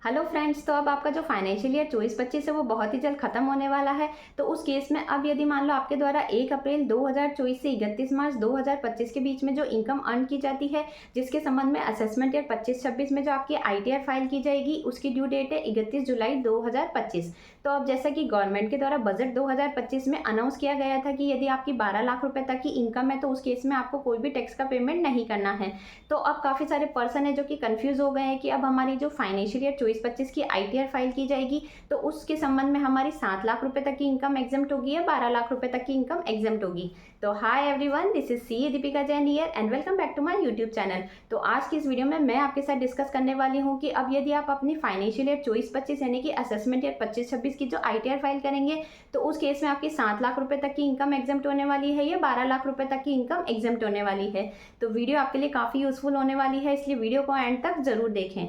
Hello friends, तो अब आपका जो फाइनेंशियल ईयर 24-25 है वो बहुत ही जल्द खत्म होने वाला है। तो उस केस में अब यदि मान लो आपके द्वारा 1 अप्रैल 2024 से 31 मार्च 2025 के बीच में जो इनकम अर्न की जाती है, जिसके संबंध में असेसमेंट ईयर 25-26 में जो आपकी आईटीआर फाइल की जाएगी, उसकी ड्यू डेट है 31 जुलाई 2025। तो अब जैसा कि गवर्नमेंट के द्वारा बजट 2025 में अनाउंस किया गया था कि यदि आपकी 12 लाख रुपए तक की इनकम है तो उस केस में आपको कोई भी टैक्स का पेमेंट नहीं करना है। तो अब काफ़ी सारे पर्सन है जो कि कंफ्यूज हो गए हैं कि अब हमारी जो फाइनेंशियल ईयर 24-25 की आईटीआर फाइल की जाएगी तो उसके संबंध में हमारी 7 लाख रुपए तक की इनकम एग्जम्प्ट होगी या 12 लाख रुपए तक की इनकम एग्जम्प्ट होगी। तो hi everyone, this is C Deepika Jain here and welcome back to my YouTube channel. तो आज की इस वीडियो में मैं आपके साथ डिस्कस करने वाली हूँ कि अब यदि आप अपनी फाइनेंशियल ईयर 24-25 यानी कि असेसमेंट ईयर 25-26 की जो आईटीआर फाइल करेंगे तो उस केस में आपकी 7 लाख रुपए तक की इनकम एग्जम्प्ट होने वाली है या 12 लाख रुपए तक की इनकम एग्जम्प्ट होने वाली है। तो वीडियो आपके लिए काफ़ी यूजफुल होने वाली है, इसलिए वीडियो को एंड तक जरूर देखें।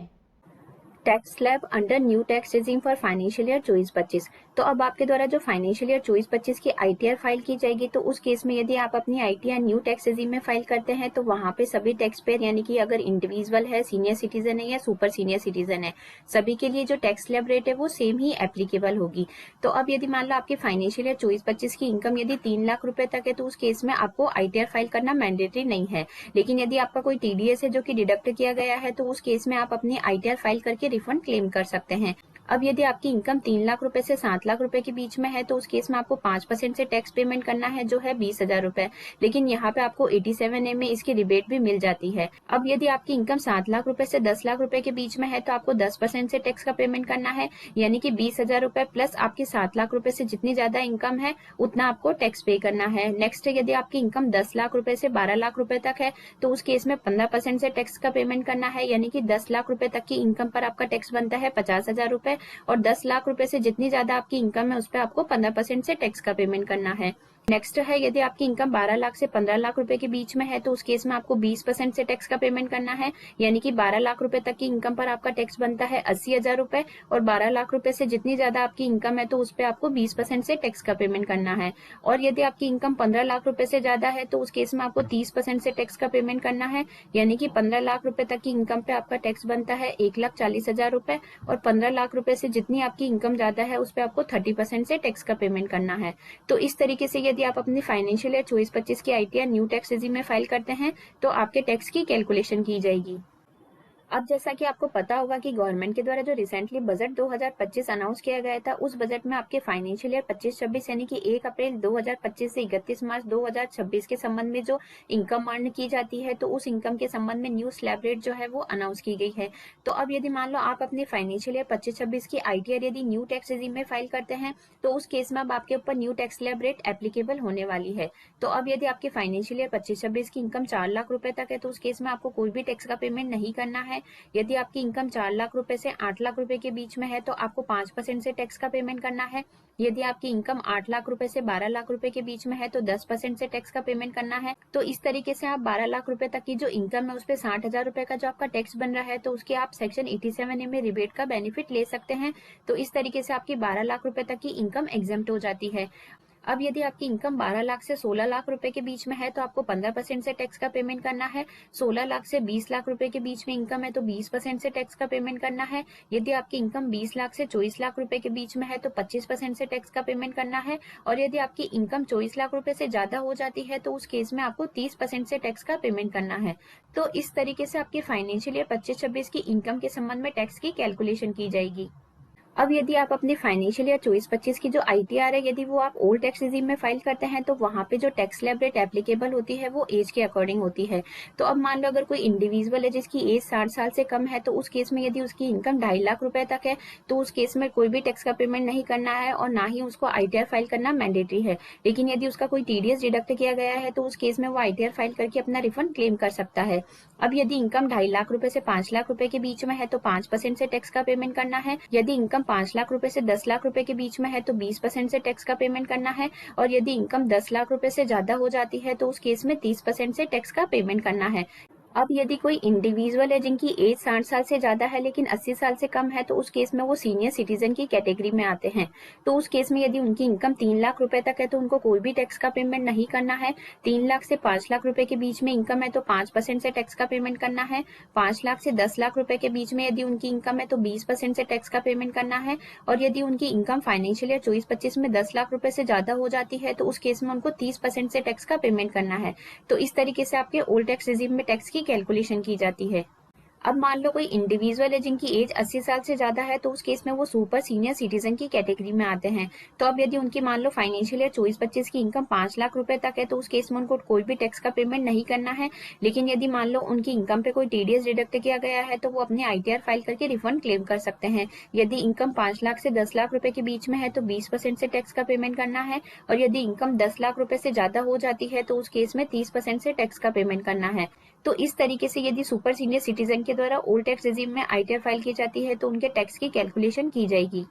Tax slab under new tax regime for financial year 24-25। तो अब आपके द्वारा जो फाइनेंशियल ईयर 24-25 की आईटीआर फाइल की जाएगी तो उस केस में यदि आप अपनी आईटीआर न्यू टैक्स रेजिम में फाइल करते हैं तो वहां पे सभी टैक्स पेयर यानी कि अगर इंडिविजुअल है, सीनियर सिटीजन है या सुपर सीनियर सिटीजन है, सभी के लिए जो टैक्स स्लैब रेट है वो सेम ही एप्लीकेबल होगी। तो अब यदि मान लो आपकी फाइनेंशियल ईयर 24-25 की इनकम यदि 3 लाख रुपए तक है तो उस केस में आपको आईटीआर फाइल करना मैंडेटरी नहीं है। लेकिन यदि आपका कोई टीडीएस है जो कि डिडक्ट किया गया है तो उस केस में आप अपनी आईटीआर फाइल करके रिफंड क्लेम कर सकते हैं। अब यदि आपकी इनकम 3 लाख रुपए से 7 लाख रुपए के बीच में है तो उस केस में आपको 5% से टैक्स पेमेंट करना है जो है 20,000 रुपए। लेकिन यहाँ पे आपको 87A में इसकी रिबेट भी मिल जाती है। अब यदि आपकी इनकम 7 लाख रुपए से 10 लाख रुपए के बीच में है तो आपको 10% से टैक्स का पेमेंट करना है, यानी कि 20,000 रुपए प्लस आपकी 7 लाख रुपए से जितनी ज्यादा इनकम है उतना आपको टैक्स पे करना है। नेक्स्ट, यदि आपकी इनकम 10 लाख रुपए से 12 लाख रुपए तक है तो उस केस में 15% से टैक्स का पेमेंट करना है, यानी कि 10 लाख रुपए तक की इनकम पर आपका टैक्स बनता है 50,000 रुपए और 10 लाख रुपए से जितनी ज्यादा आपकी इनकम है उस पर आपको 15% से टैक्स का पेमेंट करना है। नेक्स्ट है, यदि आपकी इनकम 12 लाख से 15 लाख रुपए के बीच में है तो उस केस में आपको 20% से टैक्स का पेमेंट करना है, यानी कि 12 लाख रुपए तक की इनकम पर आपका टैक्स बनता है 80,000 रुपए और 12 लाख रुपए से जितनी ज्यादा आपकी इनकम है तो उस पर आपको 20% से टैक्स का पेमेंट करना है। और यदि आपकी इनकम 15 लाख रुपए से ज्यादा है तो उस केस में आपको 30% से टैक्स का पेमेंट करना है, यानी कि 15 लाख रुपए तक की इनकम पे आपका टैक्स बनता है 1,40,000 रुपए और 15 लाख रुपए से जितनी आपकी इनकम ज्यादा है उस पर आपको 30% से टैक्स का पेमेंट करना है। तो इस तरीके से यदि आप अपनी फाइनेंशियल ईयर 24-25 की आईटीआर न्यू टैक्स रेजिम में फाइल करते हैं तो आपके टैक्स की कैलकुलेशन की जाएगी। अब जैसा कि आपको पता होगा कि गवर्नमेंट के द्वारा जो रिसेंटली बजट 2025 अनाउंस किया गया था, उस बजट में आपके फाइनेंशियल ईयर 25-26 यानी कि 1 अप्रैल 2025 से 31 मार्च 2026 के संबंध में जो इनकम अर्न की जाती है तो उस इनकम के संबंध में न्यू स्लैब रेट जो है वो अनाउंस की गई है। तो अब यदि मान लो आप अपने फाइनेंशियल ईयर 25-26 की आईटीआर यदि न्यू टैक्स रेजिम में फाइल करते हैं तो उस केस में अब आपके ऊपर new tax slab rate applicable होने वाली है। तो अब यदि आपके फाइनेंशियल ईयर 25-26 की इनकम 4 लाख रुपए तक है तो उस केस में आपको कोई भी टैक्स का पेमेंट नहीं करना है। यदि आपकी इनकम 4 लाख रुपए से 8 लाख रुपए के बीच में है तो आपको 5% से टैक्स का पेमेंट करना है। यदि आपकी इनकम 8 लाख रुपए से 12 लाख रुपए के बीच में है तो 10% से टैक्स का पेमेंट करना है। तो इस तरीके से आप 12 लाख रुपए तक की जो इनकम है उस पर 60,000 रुपए का जो आपका टैक्स बन रहा है तो उसके आप सेक्शन 87A में रिबेट का बेनिफिट ले सकते हैं। तो इस तरीके से आपकी 12 लाख रुपए तक की इनकम एग्जेम्प्ट हो जाती है। अब यदि आपकी इनकम 12 लाख से 16 लाख रुपए के बीच में है तो आपको 15% से टैक्स का पेमेंट करना है। 16 लाख से 20 लाख रुपए के बीच में इनकम है तो 20% से टैक्स का पेमेंट करना है। यदि आपकी इनकम 20 लाख से 24 लाख रुपए के बीच में है तो 25% से टैक्स का पेमेंट करना है। और यदि आपकी इनकम 24 लाख रुपए से ज्यादा हो जाती है तो उस केस में आपको 30% से टैक्स का पेमेंट करना है। तो इस तरीके से आपकी फाइनेंशियल ईयर 25-26 की इनकम के संबंध में टैक्स की कैलकुलेशन की जाएगी। अब यदि आप अपने फाइनेंशियल ईयर 24-25 की जो आईटीआर है यदि वो आप ओल्ड टैक्स रेजिम में फाइल करते हैं तो वहां पे जो टैक्स स्लैब रेट एप्लीकेबल होती है वो एज के अकॉर्डिंग होती है। तो अब मान लो अगर कोई इंडिविजुअल है जिसकी एज 60 साल से कम है तो उस केस में यदि उसकी इनकम 2.5 लाख रुपए तक है तो उस केस में कोई भी टैक्स का पेमेंट नहीं करना है और ना ही उसको आईटीआर फाइल करना मैंडेटरी है। लेकिन यदि उसका कोई टीडीएस डिडक्ट किया गया है तो उस केस में वो आईटीआर फाइल करके अपना रिफंड क्लेम कर सकता है। अब यदि इनकम 2.5 लाख रुपए से 5 लाख रुपए के बीच में है तो 5% से टैक्स का पेमेंट करना है। यदि इनकम 5 लाख रुपए से 10 लाख रुपए के बीच में है तो 20% से टैक्स का पेमेंट करना है। और यदि इनकम 10 लाख रुपए से ज्यादा हो जाती है तो उस केस में 30% से टैक्स का पेमेंट करना है। अब यदि कोई इंडिविजुअल है जिनकी एज 60 साल से ज़्यादा है लेकिन 80 साल से कम है, तो उस केस में वो सीनियर सिटीजन की कैटेगरी में आते हैं। तो उस केस में यदि उनकी इनकम 3 लाख रुपए तक है तो उनको कोई भी टैक्स का पेमेंट नहीं करना है। 3 लाख से 5 लाख रुपए के बीच में इनकम है तो 5% से टैक्स का पेमेंट करना है। 5 लाख से 10 लाख रुपए के बीच में यदि उनकी इनकम है तो 20% से टैक्स का पेमेंट करना है। और यदि उनकी इनकम फाइनेंशियल ईयर 24-25 में 10 लाख रुपए से ज्यादा हो जाती है तो उस केस में उनको 30% से टैक्स का पेमेंट करना है। तो इस तरीके से आपके ओल्ड टैक्स रिजीम में टैक्स की कैलकुलेशन की जाती है। अब मान लो कोई इंडिविजुअल है जिनकी एज 80 साल से ज्यादा है, तो उस केस में वो सुपर सीनियर सिटीजन की कैटेगरी में आते हैं। तो अब यदि उनकी मान लो फाइनेंशियल ईयर 24-25 की इनकम 5 लाख रुपए तक है तो उस केस में उनको कोई भी टैक्स का पेमेंट नहीं करना है। लेकिन यदि मान लो उनकी इनकम पे कोई टीडीएस डिडक्ट किया गया है तो वो अपने आईटीआर फाइल करके रिफंड क्लेम कर सकते हैं। यदि इनकम 5 लाख से 10 लाख रुपए के बीच में है तो 20% से टैक्स का पेमेंट करना है। और यदि इनकम 10 लाख रुपए से ज्यादा हो जाती है तो उस केस में 30% से टैक्स का पेमेंट करना है। तो इस तरीके से यदि सुपर सीनियर सिटीजन के द्वारा ओल्ड टैक्स रेजिम में आईटीआर फाइल की जाती है तो उनके टैक्स की कैलकुलेशन की जाएगी।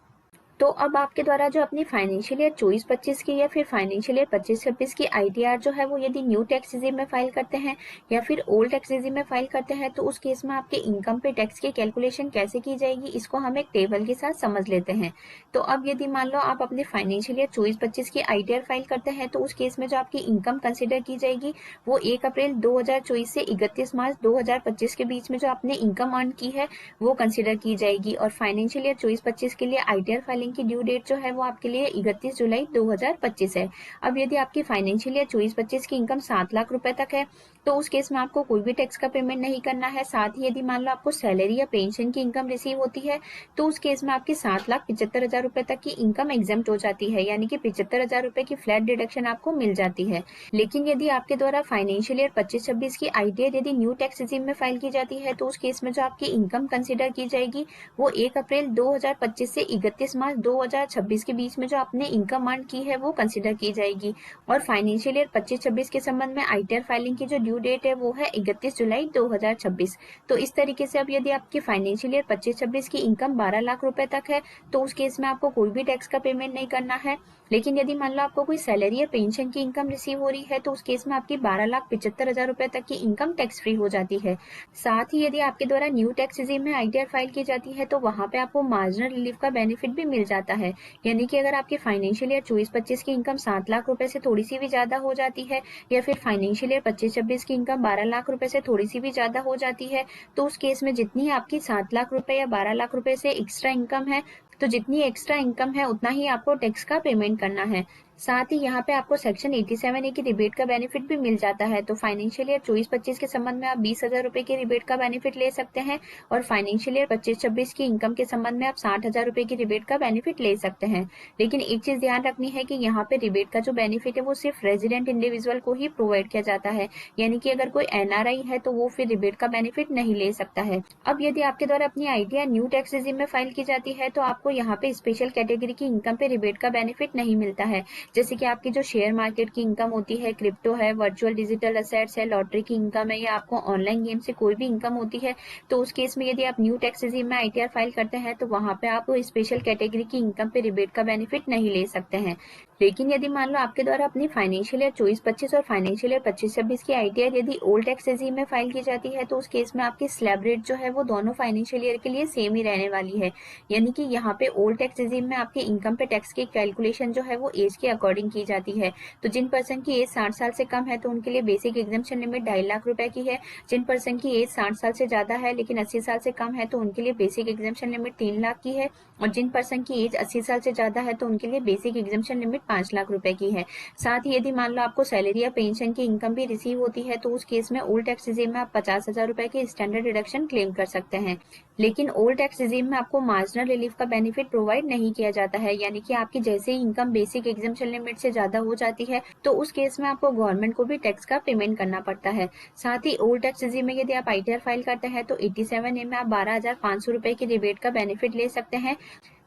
तो अब आपके द्वारा जो अपनी फाइनेंशियल ईयर 24-25 की या फिर फाइनेंशियल ईयर 25-26 की आईटीआर जो है वो यदि न्यू टैक्स रेजिम में फाइल करते हैं या फिर ओल्ड टैक्स रेजिम में फाइल करते हैं तो उस केस में आपके इनकम पे टैक्स की कैलकुलेशन कैसे की जाएगी, इसको हम एक टेबल के साथ समझ लेते हैं। तो अब यदि मान लो आप अपने फाइनेंशियल ईयर 24-25 की आईटीआर फाइल करते हैं तो उस केस में जो आपकी इनकम कंसिडर की जाएगी वो 1 अप्रैल 2024 से 31 मार्च 2025 के बीच में जो आपने इनकम अर्न की है वो कंसिडर की जाएगी। और फाइनेंशियल ईयर 24-25 के लिए आईटीआर फाइलिंग की ड्यू डेट जो है वो आपके लिए 31 जुलाई 2025 है। अब यदि आपकी फाइनेंशियल ईयर 24-25 की इनकम 7 लाख रुपए तक है तो उस केस में आपको कोई भी टैक्स का पेमेंट नहीं करना है। साथ ही यदि मान लो आपको सैलरी या पेंशन की इनकम रिसीव होती है तो उस केस में आपकी 7,75,000 रुपए तक की इनकम एग्जेम्प्ट हो जाती है, यानी कि 75,000 रुपए की फ्लैट डिडक्शन आपको मिल जाती है। लेकिन यदि आपके द्वारा फाइनेंशियल ईयर 25-26 की आईटीआर यदि न्यू टैक्स रेजिम में फाइल की जाती है तो उस केस में जो आपकी इनकम कंसिडर की जाएगी वो 1 अप्रैल 2025 से 31 मार्च 2026 के बीच में जो आपने इनकम अर्न की है वो कंसिडर की जाएगी। और फाइनेंशियल ईयर 25-26 के संबंध में आईटीआर फाइलिंग की जो ड्यू डेट है वो है 31 जुलाई 2026। तो इस तरीके से अब यदि आपकी फाइनेंशियल ईयर 25-26 की इनकम 12 लाख रुपए तक है तो उस केस में आपको कोई भी टैक्स का पेमेंट नहीं करना है। लेकिन यदि मान लो आपको कोई सैलरी या पेंशन की इनकम रिसीव हो रही है तो उस केस में आपकी 12,75,000 रुपए तक की इनकम टैक्स फ्री हो जाती है। साथ ही यदि आपके द्वारा न्यू टैक्स रेजिम में आईटीआर फाइल की जाती है तो वहां पे आपको मार्जिनल रिलीफ का बेनिफिट भी मिल जाता है। यानी कि अगर आपकी फाइनेंशियल ईयर 24-25 की इनकम 7 लाख रुपए से थोड़ी सी भी ज्यादा हो जाती है या फिर फाइनेंशियल ईयर 25-26 की इनकम 12 लाख रुपए से थोड़ी सी भी ज्यादा हो जाती है तो उस केस में जितनी आपकी 7 लाख रुपए या 12 लाख रुपए से एक्स्ट्रा इनकम है तो जितनी एक्स्ट्रा इनकम है उतना ही आपको टैक्स का पेमेंट करना है। साथ ही यहाँ पे आपको सेक्शन 87A की रिबेट का बेनिफिट भी मिल जाता है। तो फाइनेंशियल ईयर 24-25 के संबंध में आप 20,000 रुपए की रिबेट का बेनिफिट ले सकते हैं और फाइनेंशियल ईयर 25-26 की इनकम के संबंध में आप 60,000 रुपए की रिबेट का बेनिफिट ले सकते हैं। लेकिन एक चीज ध्यान रखनी है कि यहाँ पे रिबेट का जो बेनिफिट है वो सिर्फ रेजिडेंट इंडिविजुअल को ही प्रोवाइड किया जाता है, यानी कि अगर कोई एनआरआई है तो वो फिर रिबेट का बेनिफिट नहीं ले सकता है। अब यदि आपके द्वारा अपनी आईटीआर न्यू टैक्स रेजिम में फाइल की जाती है तो आपको यहाँ पे स्पेशल कैटेगरी की इनकम पे रिबेट का बेनिफिट नहीं मिलता है, जैसे कि आपकी जो शेयर मार्केट की इनकम होती है, क्रिप्टो है, वर्चुअल डिजिटल असेट्स है, लॉटरी की इनकम है या आपको ऑनलाइन गेम से कोई भी इनकम होती है तो उस केस में यदि आप न्यू टैक्स रेजिम में आईटीआर फाइल करते हैं तो वहां पे आप स्पेशल कैटेगरी की इनकम पे रिबेट का बेनिफिट नहीं ले सकते हैं। लेकिन यदि मान लो आपके द्वारा अपनी फाइनेंशियल ईयर 24-25 और फाइनेंशियल ईयर 25-26 की आईटीआर यदि ओल्ड टैक्स रेजिम में फाइल की जाती है तो उस केस में आपकी स्लैब रेट जो है वो दोनों फाइनेंशियल ईयर के लिए सेम ही रहने वाली है। यानी कि यहाँ पे ओल्ड टैक्स रेजिम में आपके इनकम पे टैक्स की कैलकुलेशन जो है वो एज के अकॉर्डिंग की जाती है। तो जिन पर्सन की एज 60 साल से कम है तो उनके लिए बेसिक एग्जम्पशन लिमिट 2.5 लाख रुपए की है। जिन पर्सन की एज 60 साल से ज्यादा है लेकिन 80 साल से कम है तो उनके लिए बेसिक एग्जम्पशन लिमिट 3 लाख की है। और जिन पर्सन की एज 80 साल से ज्यादा है तो उनके लिए बेसिक एग्जम्पशन लिमिट 5 लाख रुपए की है। साथ ही यदि मान लो आपको सैलरी या पेंशन की इनकम भी रिसीव होती है तो उस केस में ओल्ड टैक्स रेजिम में आप 50,000 रुपए की स्टैंडर्ड डिडक्शन क्लेम कर सकते हैं। लेकिन ओल्ड टैक्स रेजिम में आपको मार्जिनल रिलीफ का बेनिफिट प्रोवाइड नहीं किया जाता है, यानी कि आपकी जैसे ही इनकम बेसिक एग्जम्पशन लिमिट से ज्यादा हो जाती है तो उस केस में आपको गवर्नमेंट को भी टैक्स का पेमेंट करना पड़ता है। साथ ही ओल्ड टैक्स रेजिम में यदि आप आईटीआर फाइल करते हैं तो 87A में आप 12,500 रुपए की रिबेट का बेनिफिट ले सकते हैं।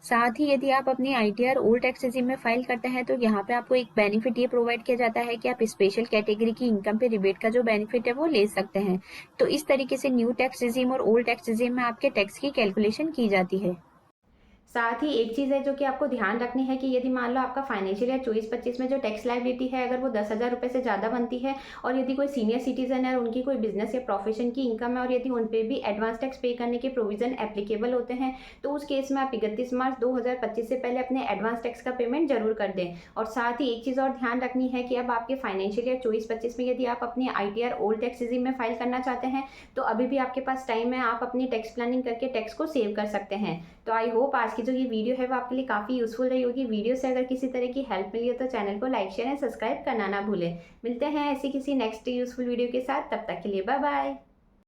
साथ ही यदि आप अपनी आईटीआर ओल्ड टैक्स रेजिम में फाइल करते हैं तो यहाँ पे आपको एक बेनिफिट ये प्रोवाइड किया जाता है कि आप स्पेशल कैटेगरी की इनकम पे रिबेट का जो बेनिफिट है वो ले सकते हैं। तो इस तरीके से न्यू टैक्स रेजिम और ओल्ड टैक्स रेजिम में आपके टैक्स की कैलकुलेशन की जाती है। साथ ही एक चीज़ है जो कि आपको ध्यान रखनी है कि यदि मान लो आपका फाइनेंशियल ईयर 24-25 में जो टैक्स लायबिलिटी है अगर वो 10,000 रुपये से ज़्यादा बनती है और यदि कोई सीनियर सिटीज़न है और उनकी कोई बिजनेस या प्रोफेशन की इनकम है और यदि उन पे भी एडवांस टैक्स पे करने के प्रोविज़न एप्लीकेबल होते हैं, तो उस केस में आप 31 मार्च 2025 से पहले अपने एडवांस टैक्स का पेमेंट जरूर कर दें। और साथ ही एक चीज़ और ध्यान रखनी है कि अब आपके फाइनेंशियल ईयर 24-25 में यदि आप अपनी ITR ओल्ड टैक्स रेजिम में फाइल करना चाहते हैं, तो अभी भी आपके पास टाइम है, आप अपनी टैक्स प्लानिंग करके टैक्स को सेव कर सकते हैं। तो आई होप आज की जो ये वीडियो है वो आपके लिए काफ़ी यूज़फुल रही होगी। वीडियो से अगर किसी तरह की हेल्प मिली हो तो चैनल को लाइक, शेयर एंड सब्सक्राइब करना ना भूलें। मिलते हैं ऐसी किसी नेक्स्ट यूज़फुल वीडियो के साथ, तब तक के लिए बाय बाय।